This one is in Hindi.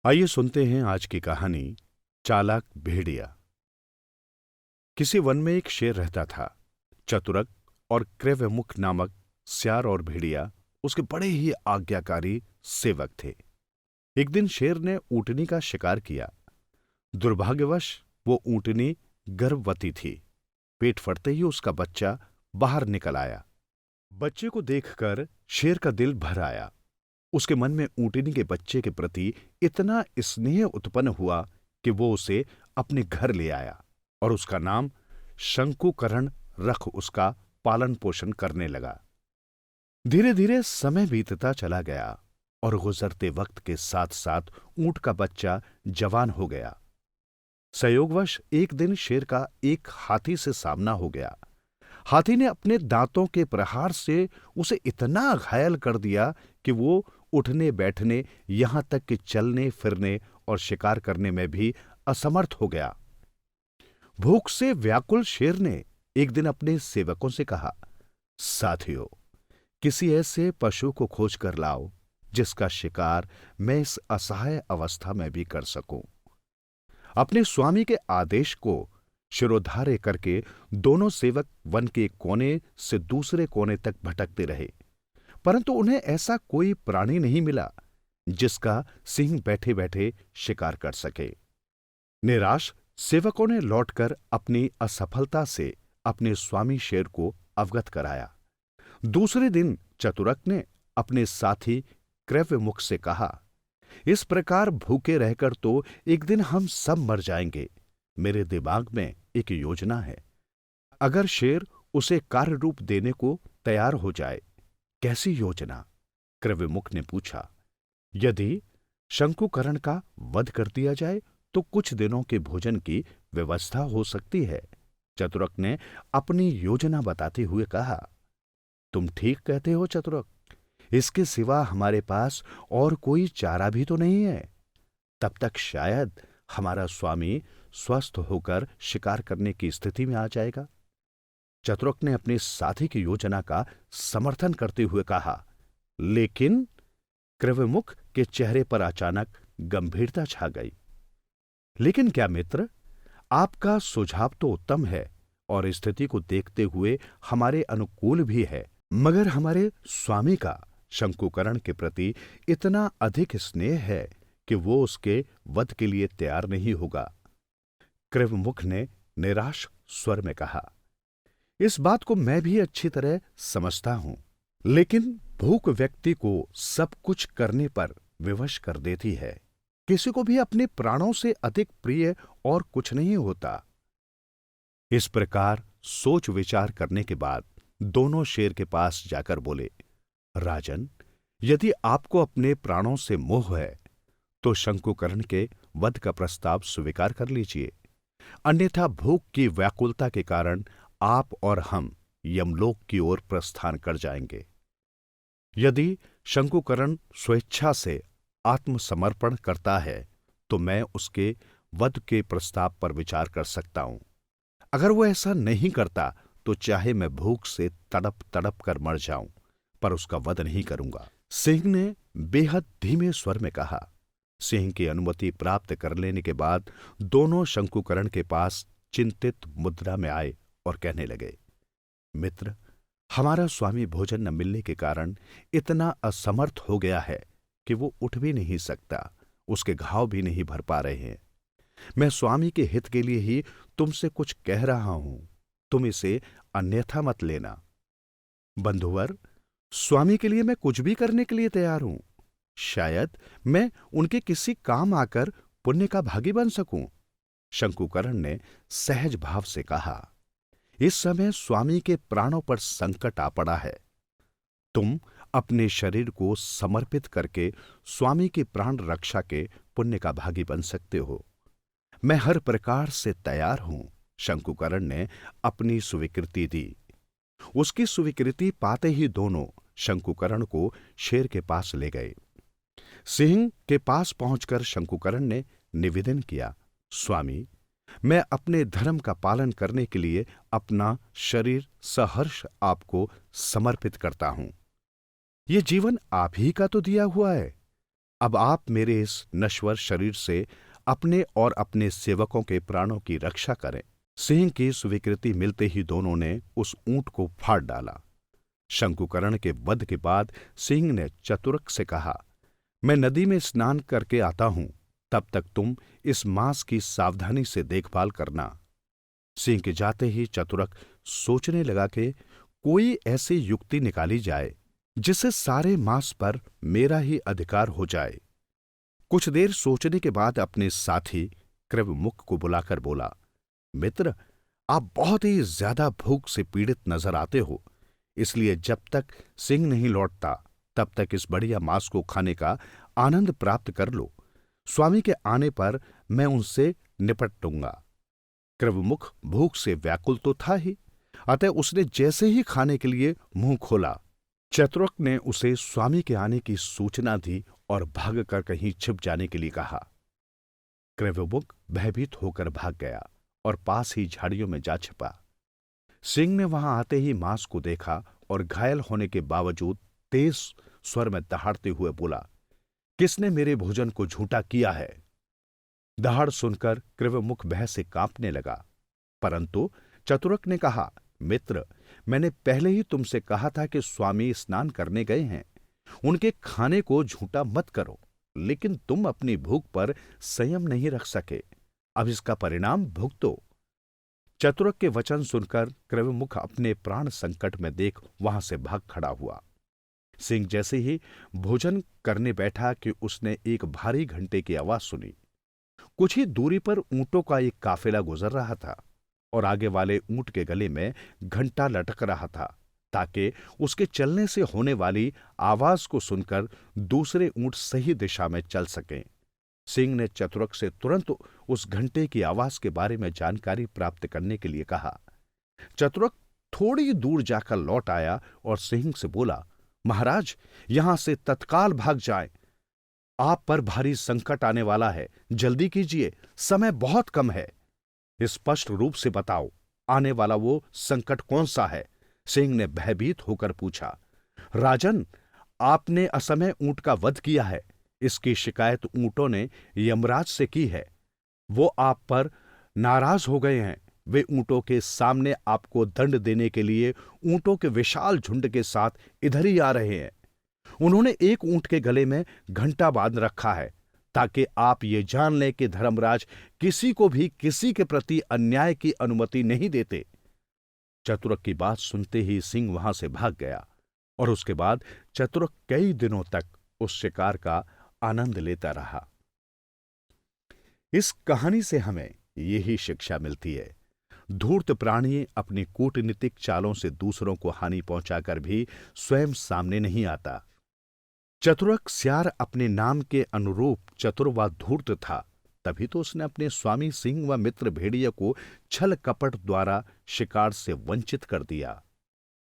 आइए सुनते हैं आज की कहानी चालाक भेड़िया। किसी वन में एक शेर रहता था। चतुरक और क्रव्यमुख नामक स्यार और भेड़िया उसके बड़े ही आज्ञाकारी सेवक थे। एक दिन शेर ने ऊंटनी का शिकार किया। दुर्भाग्यवश वो ऊंटनी गर्भवती थी। पेट फटते ही उसका बच्चा बाहर निकल आया। बच्चे को देखकर शेर का दिल भर आया। उसके मन में ऊंटनी के बच्चे के प्रति इतना स्नेह उत्पन्न हुआ कि वो उसे अपने घर ले आया और उसका नाम शंकुकरण रख उसका पालन पोषण करने लगा। धीरे धीरे समय बीतता चला गया और गुजरते वक्त के साथ साथ ऊंट का बच्चा जवान हो गया। संयोगवश एक दिन शेर का एक हाथी से सामना हो गया। हाथी ने अपने दांतों के प्रहार से उसे इतना घायल कर दिया कि वो उठने बैठने यहां तक कि चलने फिरने और शिकार करने में भी असमर्थ हो गया। भूख से व्याकुल शेर ने एक दिन अपने सेवकों से कहा, साथियों, किसी ऐसे पशु को खोज कर लाओ जिसका शिकार मैं इस असहाय अवस्था में भी कर सकूं। अपने स्वामी के आदेश को शिरोधार्य करके दोनों सेवक वन के कोने से दूसरे कोने तक भटकते रहे, परंतु उन्हें ऐसा कोई प्राणी नहीं मिला जिसका सिंह बैठे बैठे शिकार कर सके। निराश सेवकों ने लौटकर अपनी असफलता से अपने स्वामी शेर को अवगत कराया। दूसरे दिन चतुरक ने अपने साथी क्रव्यमुख से कहा, इस प्रकार भूखे रहकर तो एक दिन हम सब मर जाएंगे। मेरे दिमाग में एक योजना है। अगर शेर उसे कार्य रूप देने को तैयार हो जाए। कैसी योजना? क्रव्यमुख ने पूछा। यदि शंकुकरण का वध कर दिया जाए तो कुछ दिनों के भोजन की व्यवस्था हो सकती है। चतुरक ने अपनी योजना बताते हुए कहा, तुम ठीक कहते हो चतुरक। इसके सिवा हमारे पास और कोई चारा भी तो नहीं है। तब तक शायद हमारा स्वामी स्वस्थ होकर शिकार करने की स्थिति में आ जाएगा। चतुरक ने अपने साथी की योजना का समर्थन करते हुए कहा, लेकिन क्रव्यमुख के चेहरे पर अचानक गंभीरता छा गई। लेकिन क्या मित्र, आपका सुझाव तो उत्तम है और स्थिति को देखते हुए हमारे अनुकूल भी है, मगर हमारे स्वामी का शंकुकरण के प्रति इतना अधिक स्नेह है कि वो उसके वध के लिए तैयार नहीं होगा। क्रव्यमुख ने निराश स्वर में कहा, इस बात को मैं भी अच्छी तरह समझता हूं, लेकिन भूख व्यक्ति को सब कुछ करने पर विवश कर देती है। किसी को भी अपने प्राणों से अधिक प्रिय और कुछ नहीं होता। इस प्रकार सोच विचार करने के बाद दोनों शेर के पास जाकर बोले, राजन, यदि आपको अपने प्राणों से मोह है तो शंकुकरण के वध का प्रस्ताव स्वीकार कर लीजिए, अन्यथा भूख की व्याकुलता के कारण आप और हम यमलोक की ओर प्रस्थान कर जाएंगे। यदि शंकुकरण स्वेच्छा से आत्मसमर्पण करता है तो मैं उसके वध के प्रस्ताव पर विचार कर सकता हूं। अगर वो ऐसा नहीं करता तो चाहे मैं भूख से तड़प तड़प कर मर जाऊं, पर उसका वध नहीं करूंगा। सिंह ने बेहद धीमे स्वर में कहा। सिंह की अनुमति प्राप्त कर लेने के बाद दोनों शंकुकरण के पास चिंतित मुद्रा में आए और कहने लगे, मित्र, हमारा स्वामी भोजन न मिलने के कारण इतना असमर्थ हो गया है कि वो उठ भी नहीं सकता, उसके घाव भी नहीं भर पा रहे हैं। मैं स्वामी के हित के लिए ही तुमसे कुछ कह रहा हूं, तुम इसे अन्यथा मत लेना। बंधुवर, स्वामी के लिए मैं कुछ भी करने के लिए तैयार हूं। शायद मैं उनके किसी काम आकर पुण्य का भागी बन सकूं। शंकुकरण ने सहज भाव से कहा, इस समय स्वामी के प्राणों पर संकट आ पड़ा है। तुम अपने शरीर को समर्पित करके स्वामी की प्राण रक्षा के पुण्य का भागी बन सकते हो। मैं हर प्रकार से तैयार हूं। शंकुकरण ने अपनी स्वीकृति दी। उसकी स्वीकृति पाते ही दोनों शंकुकरण को शेर के पास ले गए। सिंह के पास पहुंचकर शंकुकरण ने निवेदन किया, स्वामी, मैं अपने धर्म का पालन करने के लिए अपना शरीर सहर्ष आपको समर्पित करता हूं। यह जीवन आप ही का तो दिया हुआ है। अब आप मेरे इस नश्वर शरीर से अपने और अपने सेवकों के प्राणों की रक्षा करें। सिंह की स्वीकृति मिलते ही दोनों ने उस ऊंट को फाड़ डाला। शंकुकर्ण के वध के बाद सिंह ने चतुरक से कहा, मैं नदी में स्नान करके आता हूं, तब तक तुम इस मांस की सावधानी से देखभाल करना। सिंह के जाते ही चतुरक सोचने लगा कि कोई ऐसी युक्ति निकाली जाए जिससे सारे मांस पर मेरा ही अधिकार हो जाए। कुछ देर सोचने के बाद अपने साथी कृवमुख को बुलाकर बोला, मित्र, आप बहुत ही ज्यादा भूख से पीड़ित नजर आते हो, इसलिए जब तक सिंह नहीं लौटता तब तक इस बढ़िया मांस को खाने का आनंद प्राप्त कर लो। स्वामी के आने पर मैं उनसे निपट लूंगा। कृवमुख भूख से व्याकुल तो था ही, अतः उसने जैसे ही खाने के लिए मुंह खोला, चतुरक ने उसे स्वामी के आने की सूचना दी और भागकर कहीं छिप जाने के लिए कहा। कृवमुख भयभीत होकर भाग गया और पास ही झाड़ियों में जा छिपा। सिंह ने वहां आते ही मांस को देखा और घायल होने के बावजूद तेज स्वर में दहाड़ते हुए बोला, किसने मेरे भोजन को झूठा किया है? दहाड़ सुनकर कृवमुख भय से कांपने लगा, परंतु चतुरक ने कहा, मित्र, मैंने पहले ही तुमसे कहा था कि स्वामी स्नान करने गए हैं, उनके खाने को झूठा मत करो, लेकिन तुम अपनी भूख पर संयम नहीं रख सके। अब इसका परिणाम भुगतो। चतुरक के वचन सुनकर कृवमुख अपने प्राण संकट में देख वहां से भाग खड़ा हुआ। सिंह जैसे ही भोजन करने बैठा कि उसने एक भारी घंटे की आवाज सुनी। कुछ ही दूरी पर ऊंटों का एक काफिला गुजर रहा था और आगे वाले ऊंट के गले में घंटा लटक रहा था, ताकि उसके चलने से होने वाली आवाज को सुनकर दूसरे ऊंट सही दिशा में चल सकें। सिंह ने चतुरक से तुरंत उस घंटे की आवाज के बारे में जानकारी प्राप्त करने के लिए कहा। चतुरक थोड़ी दूर जाकर लौट आया और सिंह से बोला, महाराज, यहां से तत्काल भाग जाएं। आप पर भारी संकट आने वाला है, जल्दी कीजिए, समय बहुत कम है। स्पष्ट रूप से बताओ, आने वाला वो संकट कौन सा है? सिंह ने भयभीत होकर पूछा। राजन, आपने असमय ऊंट का वध किया है, इसकी शिकायत ऊंटों ने यमराज से की है। वो आप पर नाराज हो गए हैं। वे ऊंटों के सामने आपको दंड देने के लिए ऊंटों के विशाल झुंड के साथ इधर ही आ रहे हैं। उन्होंने एक ऊंट के गले में घंटा बांध रखा है, ताकि आप ये जान लें कि धर्मराज किसी को भी किसी के प्रति अन्याय की अनुमति नहीं देते। चतुरक की बात सुनते ही सिंह वहां से भाग गया और उसके बाद चतुरक कई दिनों तक उस शिकार का आनंद लेता रहा। इस कहानी से हमें यही शिक्षा मिलती है, धूर्त प्राणी अपनी कूटनीतिक चालों से दूसरों को हानि पहुंचाकर भी स्वयं सामने नहीं आता। चतुरक स्यार अपने नाम के अनुरूप चतुर व धूर्त था, तभी तो उसने अपने स्वामी सिंह व मित्र भेड़िया को छल कपट द्वारा शिकार से वंचित कर दिया।